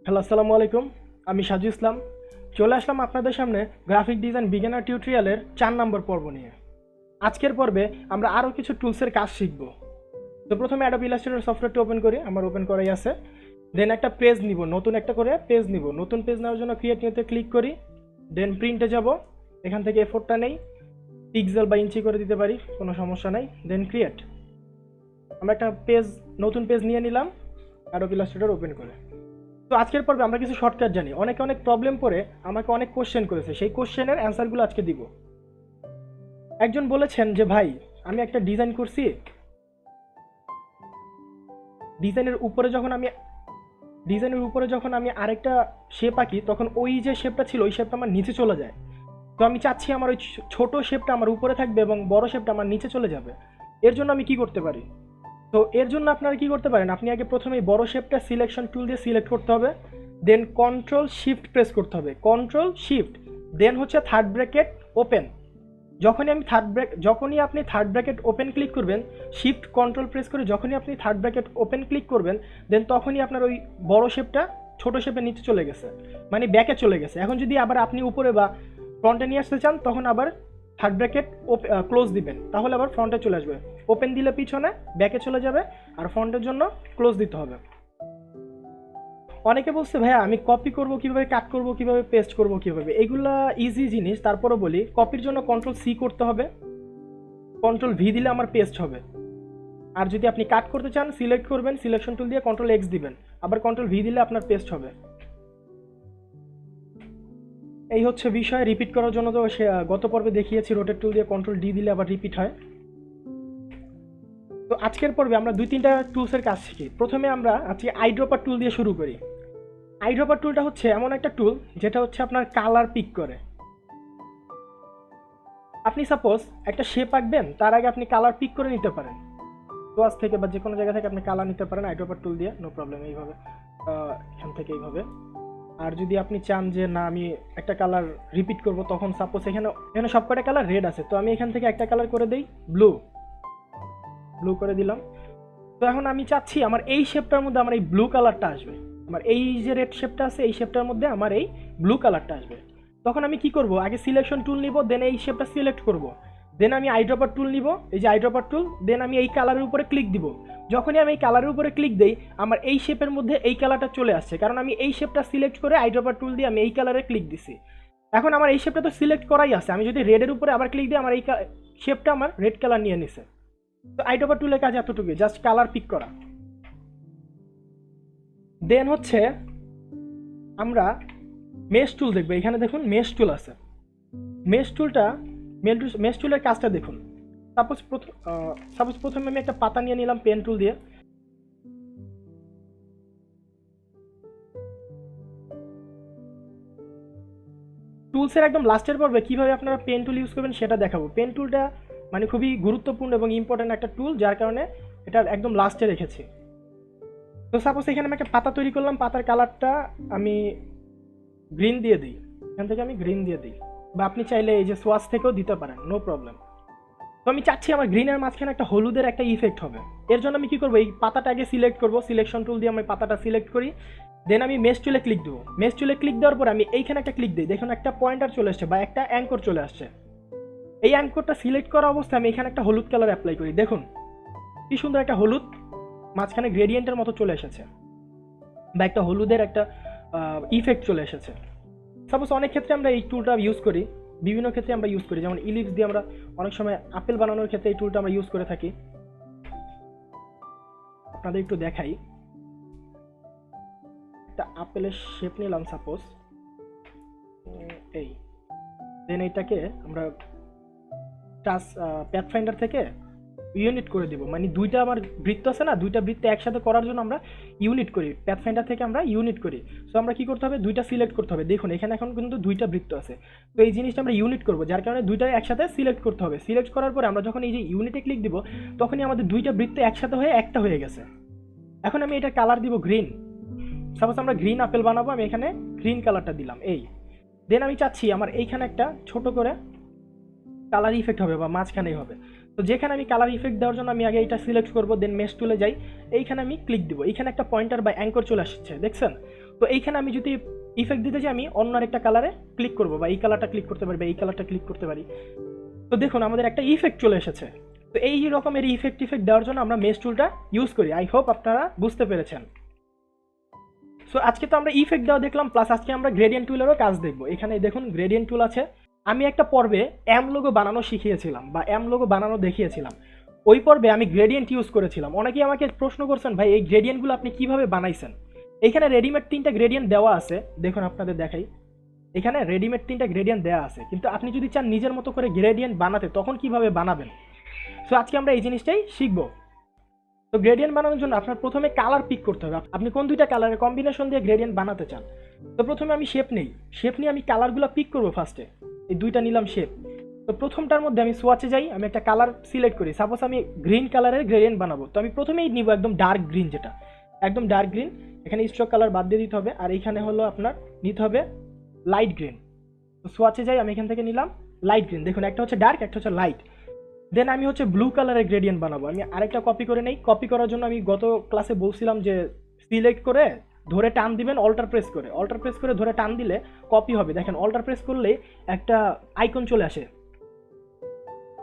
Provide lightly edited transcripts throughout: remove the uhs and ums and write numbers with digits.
Hello, আসসালামু আলাইকুম। আমি সাজু ইসলাম চলে আসলাম আপনাদের সামনে গ্রাফিক ডিজাইন বিগিনার টিউটোরিয়ালের 4 নম্বর পর্ব নিয়ে। আজকের পর্বে আমরা আরও কিছু টুলসের কাজ শিখব। তো প্রথমে অ্যাডোব ইলাস্ট্রেটর সফটওয়্যারটি ওপেন করি, আমার ওপেন করাই আছে। দেন একটা পেজ নিব, নতুন একটা করে পেজ নিব। নতুন পেজ নেওয়ার জন্য ক্রিয়েট নিউতে ক্লিক করি, দেন প্রিন্টে যাব। এখান থেকে এফোর্টটা নেই, পিক্সেল বা ইঞ্চি করে দিতে পারি, কোনো সমস্যা নাই। দেন ক্রিয়েট, আমরা একটা পেজ, নতুন পেজ নিয়ে নিলাম অ্যাডোব ইলাস্ট্রেটর ওপেন করে। তো আজকের পর্বে আমরা কিছু শর্টকাট জানি। অনেকে অনেক প্রবলেম করে আমাকে অনেক কোশ্চেন করেছে, সেই কোশ্চেনের অ্যান্সারগুলো আজকে দিব। একজন বলেছেন যে ভাই, আমি একটা ডিজাইন করছি, ডিজাইনের উপরে যখন আমি আরেকটা শেপ আঁকি, তখন ওই যে শেপটা ছিল ওই শেপটা আমার নিচে চলে যায়। তো আমি চাচ্ছি আমার ওই ছোট শেপটা আমার উপরে থাকবে এবং বড় শেপটা আমার নিচে চলে যাবে। এর জন্য আমি কি করতে পারি? তো এর জন্য আপনারা কি করতে পারেন, আপনি আগে প্রথমেই বড় শেপটা সিলেকশন টুল দিয়ে সিলেক্ট করতে হবে, দেন কন্ট্রোল শিফট প্রেস করতে হবে, কন্ট্রোল শিফট, দেন হচ্ছে থার্ড ব্র্যাকেট ওপেন। যখনই আপনি থার্ড ব্র্যাকেট ওপেন ক্লিক করবেন, শিফট কন্ট্রোল প্রেস করে যখনই আপনি থার্ড ব্র্যাকেট ওপেন ক্লিক করবেন, দেন তখনই আপনার ওই বড় শেপটা ছোট শেপের নিচে চলে গেছে, মানে ব্যাকে চলে গেছে। এখন যদি আবার আপনি উপরে বা ফ্রন্টে নিয়ে আসতে চান, তখন আবার থার্ড ব্র্যাকেট ক্লোজ দিবেন, তাহলে আবার ফ্রন্টে চলে আসবে। ওপেন দিলে পিছনে ব্যাকে চলে যাবে, আর ফ্রন্টের জন্য ক্লোজ দিতে হবে। অনেকে বলছে ভাইয়া আমি কপি করব কিভাবে, কাট করব কিভাবে, পেস্ট করব কিভাবে, এগুলা ইজি জিনিস। তারপরও বলি, কপির জন্য কন্ট্রোল সি করতে হবে, কন্ট্রোল ভি দিলে আমার পেস্ট হবে। আর যদি আপনি কাট করতে চান, সিলেক্ট করবেন, সিলেকশন টুল দিয়ে কন্ট্রোল এক্স দিবেন, আবার কন্ট্রোল ভি দিলে আপনার পেস্ট হবে। এই হচ্ছে বিষয়। রিপিট করার জন্য তো গত পর্বে দেখিয়েছি, রোটেট টুল দিয়ে কন্ট্রোল ডি দিলে আবার রিপিট হয়। তো আজকের পর্বে আমরা 2-3টা টুলসের কাজ শিখি। প্রথমে আমরা আজকে আইড্রপার টুল দিয়ে শুরু করি। আইড্রপার টুলটা হচ্ছে এমন একটা টুল যেটা হচ্ছে আপনার কালার পিক করে। আপনি সাপোজ একটা শেপ আঁকবেন, তার আগে আপনি কালার পিক করে নিতে পারেন, সোয়াস থেকে বা যে কোনো জায়গা থেকে আপনি কালার নিতে পারেন আইড্রপার টুল দিয়ে, নো প্রবলেম। এইভাবে এখান থেকে এইভাবে। আর যদি আপনি চান যে না আমি একটা কালার রিপিট করব, তখন সাপোজ এখানে সবকটা কালার রেড আছে, তো আমি এখান থেকে একটা কালার করে দিই ব্লু, ব্লু করে দিলাম। তো এখন আমি চাচ্ছি আমার এই শেপটার মধ্যে আমার এই ব্লু কালারটা আসবে, আমার এই যে রেড শেপটা আছে এই শেপটার মধ্যে আমার এই ব্লু কালারটা আসবে। তখন আমি কি করব, আগে সিলেকশন টুল নিব, দেন এই শেপটা সিলেক্ট করব, দেন আমি আইড্রপার টুল নিব, এই যে আইড্রপার টুল, দেন আমি এই কালারের উপরে ক্লিক দিব। যখনই আমি এই কালারের উপরে ক্লিক দিই, আমার এই শেপের মধ্যে এই কালারটা চলে আসছে, কারণ আমি এই শেপটা সিলেক্ট করে আইড্রপার টুল দিয়ে আমি এই কালারে ক্লিক দিছি। এখন আমার এই শেপটা তো সিলেক্ট করাই আছে, আমি যদি রেডের উপরে আবার ক্লিক দিই, আমার এই শেপটা আমার রেড কালার নিয়ে নিছে। তো আইড্রপার টুলের কাজ এতটুকুই, জাস্ট কালার পিক করা। দেন হচ্ছে আমরা মেশ টুল দেখবো। এখানে দেখুন মেশ টুল আছে। মেশ টুলের কাজটা দেখুন। সাপোজ প্রথমে আমি একটা পাতা নিয়ে নিলাম পেন টুল দিয়ে। টুলসের একদম লাস্টের পর্বে কিভাবে আপনারা পেন টুল ইউজ করবেন সেটা দেখাবো। পেন টুলটা মানে খুবই গুরুত্বপূর্ণ এবং ইম্পর্টেন্ট একটা টুল, যার কারণে এটা একদম লাস্টে রেখেছি। তো সাপোজ এখানে আমি একটা পাতা তৈরি করলাম, পাতার কালারটা আমি গ্রিন দিয়ে দিই, এখান থেকে আমি গ্রিন দিয়ে দিই, বা আপনি চাইলে এই যে সোয়াস থেকেও দিতে পারেন, নো প্রবলেম। তো আমি চাচ্ছি আমার গ্রিনের মাঝখানে একটা হলুদের একটা ইফেক্ট হবে। এর জন্য আমি কি করবো, এই পাতাটা আগে সিলেক্ট করবো, সিলেকশন টুল দিয়ে আমি পাতাটা সিলেক্ট করি, দেন আমি মেশ টুলে ক্লিক দেবো। মেশ টুলে ক্লিক দেওয়ার পর আমি এইখানে একটা ক্লিক দিই, দেখুন একটা পয়েন্টার চলে আসছে বা একটা অ্যাঙ্কর চলে আসছে। এই অ্যাঙ্করটা সিলেক্ট করা অবস্থায় আমি এখানে একটা হলুদ কালার অ্যাপ্লাই করি, দেখুন কি সুন্দর একটা হলুদ মাঝখানে গ্রেডিয়েন্টের মতো চলে এসেছে, বা একটা হলুদের একটা ইফেক্ট চলে এসেছে। সাপোজ অনেক ক্ষেত্রে আমরা এই টুলটা ইউজ করি, বিভিন্ন ক্ষেত্রে আমরা ইউজ করি, যেমন ইলিপস দিয়ে আমরা অনেক সময় আপেল বানানোর ক্ষেত্রে এই টুলটা আমরা ইউজ করে থাকি। আপনাদের একটু দেখাই, একটা আপেলের শেপ নিলাম সাপোজ এই, দেন এইটাকে আমরা প্যাথফাইন্ডার থেকে ইউনিট করে দেবো, মানে দুইটা আমার বৃত্ত আছে না, দুইটা বৃত্ত একসাথে করার জন্য আমরা ইউনিট করি, প্যাথফাইন্ডার থেকে আমরা ইউনিট করি। সো আমরা কি করতে হবে, দুইটা সিলেক্ট করতে হবে। দেখুন এখানে এখন কিন্তু দুইটা বৃত্ত আছে, তো এই জিনিসটা আমরা ইউনিট করবো, যার কারণে দুইটা একসাথে সিলেক্ট করতে হবে। সিলেক্ট করার পরে আমরা যখন এই যে ইউনিটে ক্লিক দিব, তখনই আমাদের দুইটা বৃত্ত একসাথে হয়ে একটা হয়ে গেছে। এখন আমি এটা কালার দিব গ্রিন, সাপোজ আমরা গ্রিন আপেল বানাবো, আমি এখানে গ্রিন কালারটা দিলাম এই। দেন আমি চাচ্ছি আমার এইখানে একটা ছোট করে কালার ইফেক্ট হবে বা মাঝখানেই হবে। তো যেখানে আমি কালার ইফেক্ট দেওয়ার জন্য আমি আগে এটা সিলেক্ট করবো, দেন মেশ টুলে যাই, এইখানে আমি ক্লিক দিব, এইখানে একটা পয়েন্টার বা অ্যাঙ্কর চলে আসছে দেখছেন। তো এইখানে আমি যদি ইফেক্ট দিতে চাই আমি অন্য আরেকটা কালারে ক্লিক করবো, বা এই কালারটা ক্লিক করতে পারি, বা এই কালারটা ক্লিক করতে পারি। তো দেখুন আমাদের একটা ইফেক্ট চলে এসেছে। তো এই রকমের ইফেক্ট দেওয়ার জন্য আমরা মেশ টুলটা ইউজ করি। আই হোপ আপনারা বুঝতে পেরেছেন। সো আজকে তো আমরা ইফেক্ট দেওয়া দেখলাম, প্লাস আজকে আমরা গ্রেডিয়েন্ট টুলেরও কাজ দেখবো। এখানে দেখুন গ্রেডিয়েন্ট টুল আছে। আমি একটা পর্বে এম লোগো বানানো শিখিয়েছিলাম, বা এম লোগো বানানো দেখিয়েছিলাম। ওই পর্বে আমি গ্রেডিয়েন্ট ইউজ করেছিলাম। অনেকেই আমাকে প্রশ্ন করছেন, ভাই এই গ্রেডিয়েন্টগুলো আপনি কিভাবে বানাইছেন? এখানে রেডিমেড 3টা গ্রেডিয়েন্ট দেওয়া আছে, দেখুন আপনাদের দেখাই। এখানে রেডিমেড 3টা গ্রেডিয়েন্ট দেওয়া আছে, কিন্তু আপনি যদি চান নিজের মতো করে গ্রেডিয়েন্ট বানাতে, তখন কিভাবে বানাবেন? সো আজকে আমরা এই জিনিসটাই শিখবো। তো গ্রেডিয়েন্ট বানানোর জন্য আপনার প্রথমে কালার পিক করতে হবে। আপনি কোন দুইটা কালারের কম্বিনেশন দিয়ে গ্রেডিয়েন্ট বানাতে চান। তো প্রথমে আমি শেপ নেই, শেপ নিয়ে আমি কালারগুলো পিক করবো। ফার্স্টে এই দুইটা নিলাম শেপ। তো প্রথমটার মধ্যে আমি সোয়াচে যাই, আমি একটা কালার সিলেক্ট করি। সাপোজ আমি গ্রিন কালারের গ্রেডিয়েন্ট বানাবো, তো আমি প্রথমেই নিব একদম ডার্ক গ্রিন, যেটা একদম ডার্ক গ্রিন। এখানে স্ট্রোক কালার বাদ দিয়ে দিতে হবে, আর এইখানে হলো আপনার নিতে হবে লাইট গ্রিন। তো সোয়াচে যাই, আমি এখান থেকে নিলাম লাইট গ্রিন। দেখুন একটা হচ্ছে ডার্ক, একটা হচ্ছে লাইট। দেন আমি হচ্ছে ব্লু কালারের গ্রেডিয়েন্ট বানাবো। আমি আরেকটা কপি করে নেই। কপি করার জন্য আমি গত ক্লাসে বলছিলাম যে সিলেক্ট করে ধরে টান দিবেন, অল্টার প্রেস করে ধরে টান দিলে কপি হবে। দেখেন অল্টার প্রেস করলে একটা আইকন চলে আসে।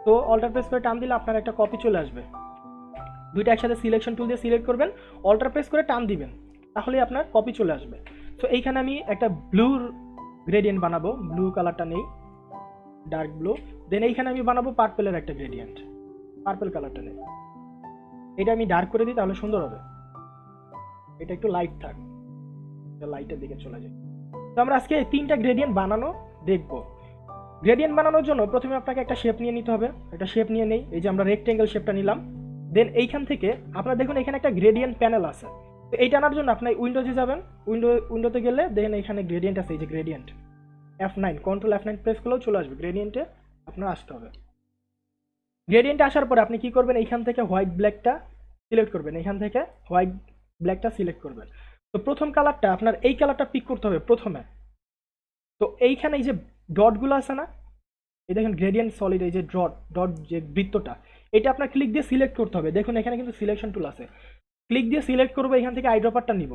তো অল্টার প্রেস করে টান দিলে আপনার একটা কপি চলে আসবে। দুইটা একসাথে সিলেকশন টুল দিয়ে সিলেক্ট করবেন, অল্টার প্রেস করে টান দিবেন, তাহলে আপনার কপি চলে আসবে। তো এইখানে আমি একটা ব্লুর গ্রেডিয়েন্ট বানাবো। ব্লু কালারটা নেই, ডার্ক ব্লু। দেন এইখানে আমি বানাবো পার্পেলের একটা গ্রেডিয়েন্ট, পার্পেল কালারটা নেই। এটা আমি ডার্ক করে দিই, তাহলে সুন্দর হবে। এটা একটু লাইট থাক, লাইটের দিকে চলে যায়। তো আমরা আজকে এই 3টা গ্রেডিয়েন্ট বানানো দেখবো। গ্রেডিয়েন্ট বানানোর জন্য প্রথমে আপনাকে একটা শেপ নিয়ে নিতে হবে। একটা শেপ নিয়ে নেই, এই যে আমরা রেক্টেঙ্গেল শেপটা নিলাম। দেন এইখান থেকে আপনারা দেখুন এখানে একটা গ্রেডিয়েন্ট প্যানেল আছে। তো এইটা আনার জন্য আপনি উইন্ডোজে যাবেন। উইন্ডোতে গেলে দেখেন এখানে গ্রেডিয়েন্ট আছে, এই যে gradient. F9 control F9 press করলেও চলে আসবে। গ্রেডিয়েন্টে আপনার আসতে হবে। গ্রেডিয়েন্টে আসার পরে আপনি কি করবেন, এইখান থেকে হোয়াইট ব্ল্যাকটা সিলেক্ট করবেন। এখান থেকে হোয়াইট ব্ল্যাকটা সিলেক্ট করবেন। তো প্রথম কালারটা আপনার এই কালারটা পিক করতে হবে প্রথমে। তো এইখানে এই যে ডটগুলো আছে না, এই দেখেন গ্রেডিয়েন্ট সলিড, এই যে ডট যে বৃত্তটা, এটা আপনার ক্লিক দিয়ে সিলেক্ট করতে হবে। দেখুন এখানে কিন্তু সিলেকশন টুল আছে। ক্লিক দিয়ে সিলেক্ট করবো, এখান থেকে আইড্রপারটা নিব।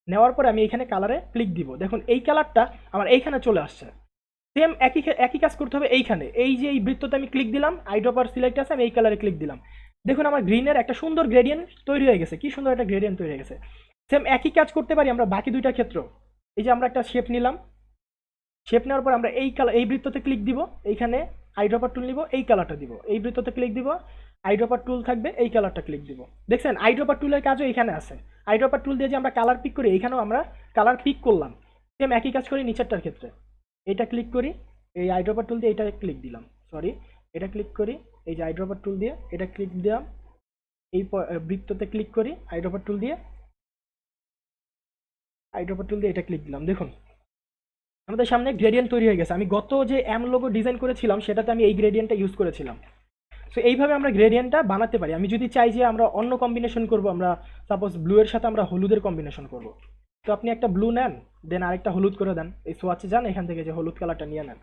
নেওয়ার পরে আমি এখানে কালারে ক্লিক দিব। দেখুন এই কালারটা আমার এইখানে চলে আসছে। সেম একই কাজ করতে হবে এইখানে। এই যে এই বৃত্ততে আমি ক্লিক দিলাম, আইড্রপার সিলেক্ট আছে, আমি এই কালারে ক্লিক দিলাম। দেখুন আমার গ্রিনের একটা সুন্দর গ্রেডিয়েন্ট তৈরি হয়ে গেছে। কি সুন্দর একটা গ্রেডিয়েন্ট তৈরি হয়ে গেছে। সেম একই কাজ করতে পারি আমরা বাকি দুইটা ক্ষেত্র। এই যে আমরা একটা শেপ নিলাম, শেপ নেওয়ার পর আমরা এই বৃত্ততে ক্লিক দিব, এইখানে আইড্রপার টুল নিব, এই কালারটা দিব। এই বৃত্ততে ক্লিক দিব, আইড্রপার টুল থাকবে, এই কালারটা ক্লিক দিব। দেখছেন আইড্রপার টুলের কাজও এখানে আছে। আইড্রপার টুল দিয়ে যে আমরা কালার পিক করি, এখানেও আমরা কালার পিক করলাম। সেম একই কাজ করি নিচেরটার ক্ষেত্রে। এটা ক্লিক করি, এই আইড্রপার টুল দিয়ে এটা ক্লিক দিলাম, সরি এটা ক্লিক করি, এই যে আইড্রপার টুল দিয়ে এটা ক্লিক দিলাম, এই বৃত্ততে ক্লিক করি, আইড্রপার টুল দিয়ে এটা ক্লিক দিলাম। দেখুন আমাদের সামনে গ্রেডিয়েন্ট তৈরি হয়ে গেছে। আমি গত যে এম লোগো ডিজাইন করেছিলাম সেটাতে আমি এই গ্রেডিয়েন্টটা ইউজ করেছিলাম। সো এইভাবে আমরা গ্রেডিয়েন্টটা বানাতে পারি। আমি যদি চাই যে আমরা অন্য কম্বিনেশন করব, আমরা সাপোজ ব্লু এর সাথে আমরা হলুদের কম্বিনেশন করব, তো আপনি একটা ব্লু নেন, দেন আরেকটা হলুদ করে দেন। এই সোয়াচে যান, এখান থেকে যে হলুদ কালারটা নিয়ে নেন।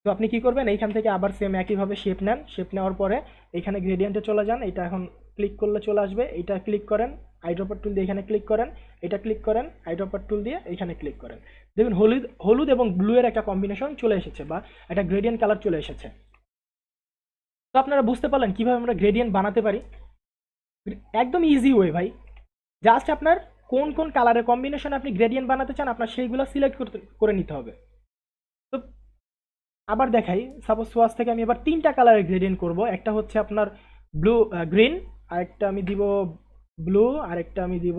তো আপনি কি করবেন, এইখান থেকে আবার সেম একইভাবে শেপ নেন। শেপ নেওয়ার পরে এখানে গ্রেডিয়েন্টে চলে যান। এটা এখন ক্লিক করলে চলে আসবে। এইটা ক্লিক করেন, আইড্রপার টুল দিয়ে এখানে ক্লিক করেন, এটা ক্লিক করেন, আইড্রপার টুল দিয়ে এখানে ক্লিক করেন। দেখুন হলুদ এবং ব্লু এর একটা কম্বিনেশন চলে এসেছে, বা একটা গ্রেডিয়েন্ট কালার চলে এসেছে। তো আপনারা বুঝতে পারলেন কিভাবে আমরা গ্রেডিয়েন্ট বানাতে পারি। একদম ইজি ওয়ে ভাই। জাস্ট আপনার কোন কোন কালারের কম্বিনেশন আপনি গ্রেডিয়েন্ট বানাতে চান, আপনার সেইগুলো সিলেক্ট করে নিতে হবে। তো আবার দেখাই, সাপোজ সোয়াচ থেকে আমি এবার 3টা কালারের গ্রেডিয়েন্ট করব। একটা হচ্ছে আপনার ব্লু গ্রিন, আরেকটা আমি দিব ব্লু, আরেকটা আমি দিব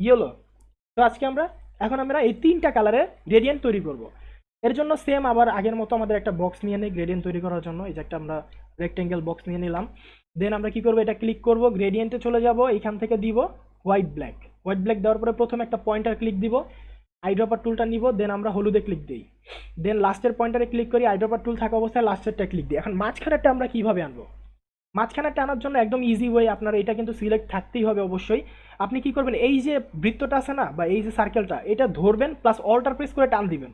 ইয়েলো। তো আজকে এখন আমরা এই 3টা কালারের গ্রেডিয়েন্ট তৈরি করব। এর জন্য সেম আবার আগের মতো আমাদের একটা বক্স নিয়ে নেই গ্রেডিয়েন্ট তৈরি করার জন্য। এই যে একটা আমরা রেক্টেঙ্গেল বক্স নিয়ে নিলাম। দেন আমরা কি করব, এটা ক্লিক করব, গ্রেডিয়েন্টে চলে যাব, এইখান থেকে দিব হোয়াইট ব্ল্যাক দেওয়ার পরে প্রথমে একটা পয়েন্টার ক্লিক দিব, আইড্রপার টুলটা নিব, দেন আমরা হলুদে ক্লিক দিই। দেন লাস্টের পয়েন্টারে ক্লিক করি, আইড্রপার টুল থাকা অবস্থায় লাস্টেরটা ক্লিক দিই। এখন মাঝখানেরটা আমরা কিভাবে আনবো? মাঝখানেরটা আনার জন্য একদম ইজি ওয়ে, আপনার এটা কিন্তু সিলেক্ট থাকতেই হবে অবশ্যই। আপনি কি করবেন, এই যে বৃত্তটা আছে না, বা এই যে সার্কেলটা, এটা ধরবেন প্লাস অল্টার প্রেস করে টান দিবেন।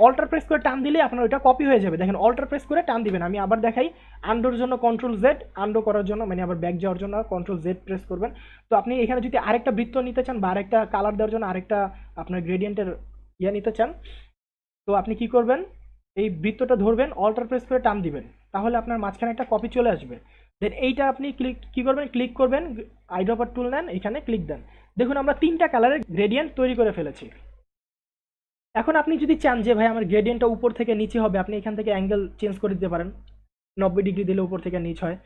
অল্টার প্রেস করে টান দিলে আপনার ওইটা কপি হয়ে যাবে। দেখেন অল্টার প্রেস করে টান দিবেন। আমি আবার দেখাই, আন্ডোর জন্য কন্ট্রোল জেড, আন্ডো করার জন্য মানে আবার ব্যাক যাওয়ার জন্য কন্ট্রোল জেড প্রেস করবেন। তো আপনি এখানে যদি আরেকটা বৃত্ত নিতে চান বা আরেকটা কালার দেওয়ার জন্য আরেকটা আপনার গ্রেডিয়েন্টের নিতে চান, তো আপনি কি করবেন, এই বৃত্তটা ধরবেন, অল্টার প্রেস করে টান দিবেন, তাহলে আপনার মাঝখানে একটা কপি চলে আসবে। দেন এইটা আপনি কি করবেন, ক্লিক করবেন, আইড্রপার টুল নেন, এখানে ক্লিক দেন। দেখুন আমরা 3টা কালারের গ্রেডিয়েন্ট তৈরি করে ফেলেছি। এখন আপনি যদি চান যে ভাই আমার গ্রেডিয়েন্টটা উপর থেকে নিচে হবে, আপনি এখান থেকে অ্যাঙ্গেল চেঞ্জ করে দিতে পারেন। 90 ডিগ্রি দিলে উপর থেকে নিচ হয়।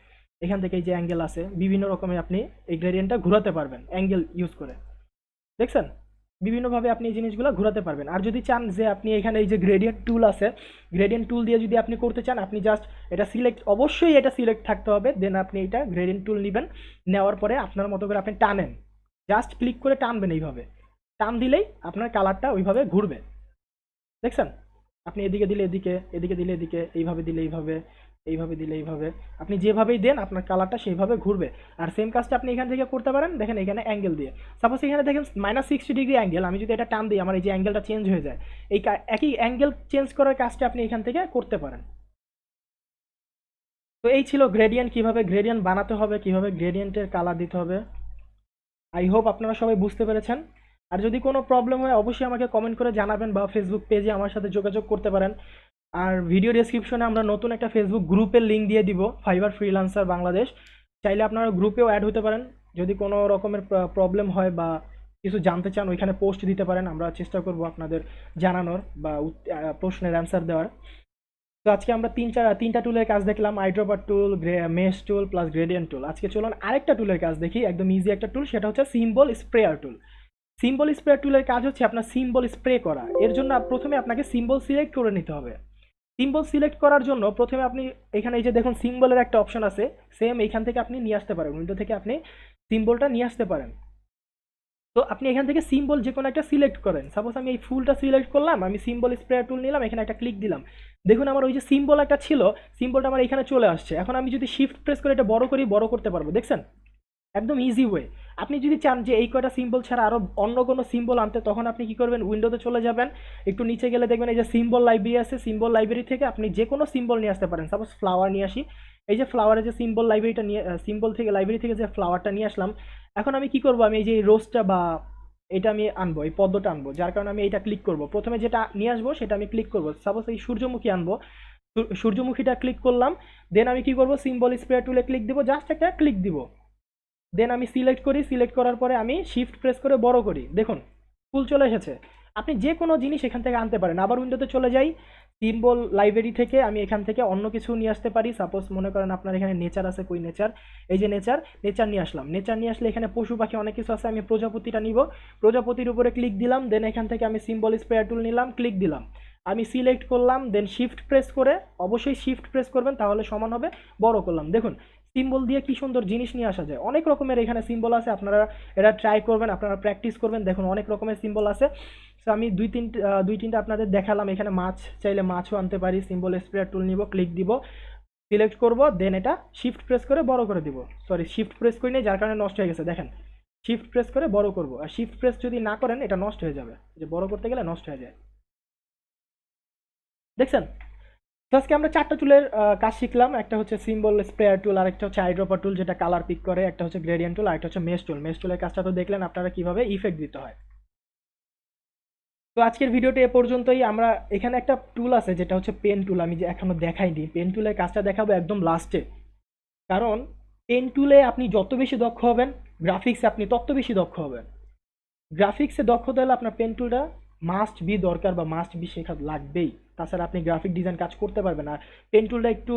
এখান থেকে এই যে অ্যাঙ্গেল আছে, বিভিন্ন রকমের আপনি এই গ্রেডিয়েন্টটা ঘোরাতে পারবেন অ্যাঙ্গেল ইউজ করে। দেখছেন, বিভিন্নভাবে আপনি এই জিনিসগুলো ঘোরাতে পারবেন। আর যদি চান যে আপনি এখানে এই যে গ্রেডিয়েন্ট টুল আছে, গ্রেডিয়েন্ট টুল দিয়ে যদি আপনি করতে চান, আপনি জাস্ট এটা সিলেক্ট, অবশ্যই এটা সিলেক্ট থাকতে হবে। দেন আপনি এটা গ্রেডিয়েন্ট টুল নেবেন, নেওয়ার পরে আপনার মতো করে আপনি টানেন, জাস্ট ক্লিক করে টানবেন। এইভাবে টান দিলেই আপনার কালারটা ওইভাবে ঘুরবে। দেখছেন, আপনি এদিকে দিলে এদিকে, এদিকে দিলে এদিকে, এইভাবে দিলে এইভাবে, এইভাবে দিলে এইভাবে, আপনি যেভাবেই দেন আপনার কালারটা সেইভাবে ঘুরবে। আর সেম কাজটা আপনি এখান থেকে করতে পারেন। দেখেন এখানে অ্যাঙ্গেল দিয়ে, সাপোজ এখানে দেখেন -60 ডিগ্রি অ্যাঙ্গেল, আমি যদি এটা টান দিই আমার এই যে অ্যাঙ্গেলটা চেঞ্জ হয়ে যায়। এই একই অ্যাঙ্গেল চেঞ্জ করার কাজটা আপনি এখান থেকে করতে পারেন। তো এই ছিল গ্রেডিয়েন্ট, কিভাবে গ্রেডিয়েন্ট বানাতে হবে, কিভাবে গ্রেডিয়েন্টের কালার দিতে হবে। আই হোপ আপনারা সবাই বুঝতে পেরেছেন। আর যদি কোনো প্রবলেম হয় অবশ্যই আমাকে কমেন্ট করে জানাবেন বা ফেসবুক পেজে আমার সাথে যোগাযোগ করতে পারেন। আর ভিডিও ডেসক্রিপশনে আমরা নতুন একটা ফেসবুক গ্রুপের লিঙ্ক দিয়ে দিব, ফাইবার ফ্রিল্যান্সার বাংলাদেশ। চাইলে আপনারা গ্রুপেও অ্যাড হতে পারেন। যদি কোনো রকমের প্রবলেম হয় বা কিছু জানতে চান ওইখানে পোস্ট দিতে পারেন, আমরা চেষ্টা করব আপনাদের জানানোর বা প্রশ্নের অ্যান্সার দেওয়ার। তো আজকে আমরা তিনটা টুলের কাজ দেখলাম, আইড্রপার টুল, মেশ টুল প্লাস গ্রেডিয়েন্ট টুল। আজকে চলুন আরেকটা টুলের কাজ দেখি, একদম ইজি একটা টুল, সেটা হচ্ছে সিম্বল স্প্রেয়ার টুল। সিম্বল স্প্রেয়ার টুলের কাজ হচ্ছে আপনার সিম্বল স্প্রে করা। এর জন্য প্রথমে আপনাকে সিম্বল সিলেক্ট করে নিতে হবে। সিম্বল সিলেক্ট করার জন্য প্রথমে আপনি এখানে এই যে দেখুন সিম্বলের একটা অপশন আছে, সেম এইখান থেকে আপনি নিয়ে আসতে পারেন, উইন্ডো থেকে আপনি সিম্বলটা নিয়ে আসতে পারেন। তো আপনি এখান থেকে সিম্বল যে কোনো একটা সিলেক্ট করেন। সাপোজ আমি এই ফুলটা সিলেক্ট করলাম, আমি সিম্বল স্প্রেয়ার টুল নিলাম, এখানে একটা ক্লিক দিলাম। দেখুন আমার ওই যে সিম্বল একটা ছিল, সিম্বলটা আমার এখানে চলে আসছে। এখন আমি যদি শিফট প্রেস করে এটা বড় করি, বড় করতে পারবো। দেখছেন, একদম ইজি ওয়ে। আপনি যদি চান যে এই কয়টা সিম্বল ছাড়া আরও অন্য কোনো সিম্বল আনতে, তখন আপনি কি করবেন, উইন্ডোতে চলে যাবেন, একটু নিচে গেলে দেখবেন এই যে সিম্বল লাইব্রেরি আছে, সিম্বল লাইব্রেরি থেকে আপনি যে কোনো সিম্বল নিয়ে আসতে পারেন। সাপোজ ফ্লাওয়ার নিয়ে আসি, এই যে ফ্লাওয়ারের যে সিম্বল লাইব্রেরিটা নিয়ে, সিম্বল থেকে লাইব্রেরি থেকে যে ফ্লাওয়ারটা নিয়ে আসলাম। এখন আমি কি করব, আমি এই যে এই রোজটা বা এটা আমি আনবো, এই পদ্মটা আনবো, যার কারণে আমি এটা ক্লিক করব। প্রথমে যেটা নিয়ে আসবো সেটা আমি ক্লিক করব। সাপোজ এই সূর্যমুখী আনবো, সূর্যমুখীটা ক্লিক করলাম। দেন আমি কি করব, সিম্বল স্প্রেয়ার টুলে ক্লিক দিব, জাস্ট একটা ক্লিক দিব। দেন আমি সিলেক্ট করি, সিলেক্ট করার পরে আমি শিফট প্রেস করে বড় করি। দেখুন ফুল চলে এসেছে। আপনি যে কোনো জিনিস এখান থেকে আনতে পারেন। আবার উইন্ডোতে চলে যাই, সিম্বল লাইব্রেরি থেকে আমি এখান থেকে অন্য কিছু নিয়ে আসতে পারি। সাপোজ মনে করেন আপনার এখানে নেচার আছে, কই নেচার, এই যে নেচার, নেচার নিয়ে আসলাম। নেচার নিয়ে আসলে এখানে পশু পাখি অনেক কিছু আছে, আমি প্রজাপতিটা নিব, প্রজাপতির উপরে ক্লিক দিলাম। দেন এখান থেকে আমি সিম্বল স্প্রেয়ার টুল নিলাম, ক্লিক দিলাম, আমি সিলেক্ট করলাম। দেন শিফট প্রেস করে, অবশ্যই শিফট প্রেস করবেন তাহলে সমান হবে, বড় করলাম। দেখুন সিম্বল দিয়ে কি সুন্দর জিনিস নিয়ে আসা যায়। অনেক রকমের এখানে সিম্বল আছে, আপনারা এটা ট্রাই করবেন, আপনারা প্র্যাকটিস করবেন। দেখুন অনেক রকমের সিম্বল আছে। সো আমি দুই তিনটা আপনাদের দেখালাম। এখানে মাছ চাইলে মাছও আনতে পারি। সিম্বল স্প্রেয়ার টুল নিব, ক্লিক দিব, সিলেক্ট করব, দেন এটা শিফট প্রেস করে বড় করে দিব। সরি, শিফট প্রেস করি নেই, যার কারণে নষ্ট হয়ে গেছে। দেখেন শিফট প্রেস করে বড় করব। আর শিফট প্রেস যদি না করেন এটা নষ্ট হয়ে যাবে, যে বড় করতে গেলে নষ্ট হয়ে যায়। দেখছেন, তো আজকে আমরা 4টা টুলের কাজ শিখলাম। একটা হচ্ছে সিম্বল স্প্রেয়ার টুল, আর একটা হচ্ছে আইড্রপার টুল যেটা কালার পিক করে, একটা হচ্ছে গ্রেডিয়েন্ট টুল, আর একটা হচ্ছে মেশ টুল। মেশ টুলের কাজটা তো দেখলেন আপনারা কিভাবে ইফেক্ট দিতে হয়। তো আজকের ভিডিওটা এ পর্যন্তই। আমরা এখানে একটা টুল আছে যেটা হচ্ছে পেন টুল, আমি যে এখনো দেখাইনি। পেন টুলের কাজটা দেখাবো একদম লাস্টে, কারণ পেন টুলে আপনি যত বেশি দক্ষ হবেন, গ্রাফিক্সে আপনি তত বেশি দক্ষ হবেন। গ্রাফিক্সে দক্ষতা হলে আপনার পেন টুলটা মাস্ট বি দরকার বা মাস্ট বি শেখা লাগবেই, তাছাড়া আপনি গ্রাফিক ডিজাইন কাজ করতে পারবেন না। পেন টুলটা একটু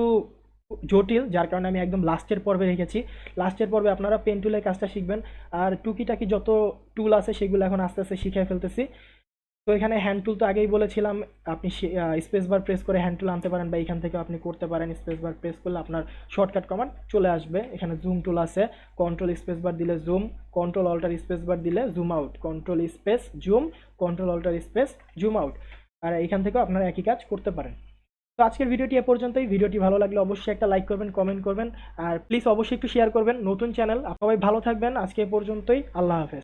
জটিল, যার কারণে আমি একদম লাস্টের পর্বে রেখেছি। লাস্টের পর্বে আপনারা পেন টুলের কাজটা শিখবেন। আর টুকিটাকি যত টুল আছে সেগুলো এখন আস্তে আস্তে শিখে ফেলতেছি। তো এখানে হ্যান্ড টুল তো আগেই বলেছিলাম, আপনি স্পেস বার প্রেস করে হ্যান্ড টুল আনতে পারেন, বা এখান থেকে আপনি করতে পারেন। স্পেস বার প্রেস করলে আপনার শর্টকাট কমান্ড চলে আসবে। এখানে জুম টুল আছে, কন্ট্রোল স্পেস বার দিলে zoom, control alter space bar দিলে zoom out, control space zoom, control alter space zoom out. আর এখান থেকেও আপনারা একই কাজ করতে পারেন। তো আজকের ভিডিওটি এ পর্যন্তই। ভিডিওটি ভালো লাগলে অবশ্যই একটা লাইক করবেন, কমেন্ট করবেন, আর প্লিজ অবশ্যই একটু শেয়ার করবেন। নতুন চ্যানেল, সবাই ভালো থাকবেন। আজকে এ পর্যন্তই, আল্লাহ হাফেজ।